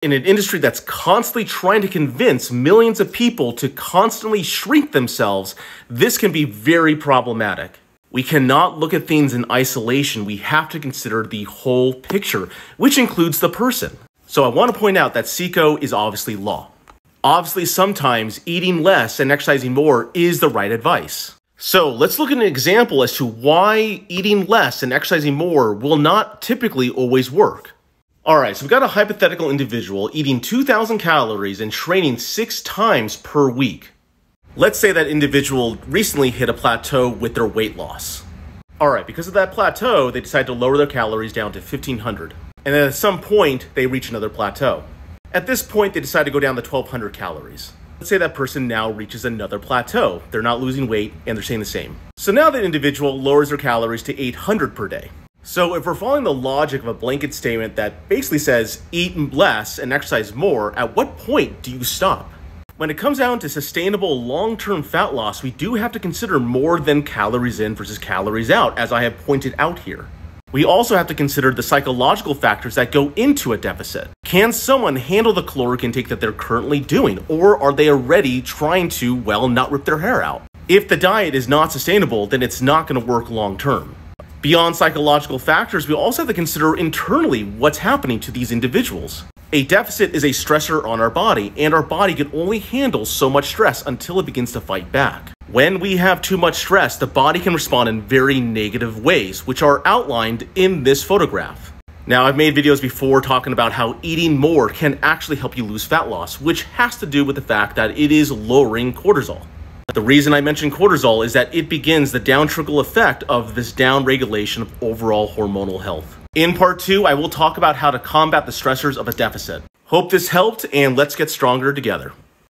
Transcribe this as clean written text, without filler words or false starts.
In an industry that's constantly trying to convince millions of people to constantly shrink themselves, this can be very problematic. We cannot look at things in isolation. We have to consider the whole picture, which includes the person. So I want to point out that CICO is obviously law. Obviously, sometimes eating less and exercising more is the right advice. So let's look at an example as to why eating less and exercising more will not typically always work. Alright, so we've got a hypothetical individual eating 2,000 calories and training 6 times per week. Let's say that individual recently hit a plateau with their weight loss. Alright, because of that plateau, they decide to lower their calories down to 1,500. And then at some point, they reach another plateau. At this point, they decide to go down to 1,200 calories. Let's say that person now reaches another plateau. They're not losing weight and they're staying the same. So now that individual lowers their calories to 800 per day. So if we're following the logic of a blanket statement that basically says eat less and exercise more, at what point do you stop? When it comes down to sustainable long-term fat loss, we do have to consider more than calories in versus calories out, as I have pointed out here. We also have to consider the psychological factors that go into a deficit. Can someone handle the caloric intake that they're currently doing, or are they already trying to, well, not rip their hair out? If the diet is not sustainable, then it's not going to work long-term. Beyond psychological factors, we also have to consider internally what's happening to these individuals. A deficit is a stressor on our body, and our body can only handle so much stress until it begins to fight back. When we have too much stress, the body can respond in very negative ways, which are outlined in this photograph. Now, I've made videos before talking about how eating more can actually help you lose fat loss, which has to do with the fact that it is lowering cortisol. The reason I mention cortisol is that it begins the down-trickle effect of this down-regulation of overall hormonal health. In part 2, I will talk about how to combat the stressors of a deficit. Hope this helped, and let's get stronger together.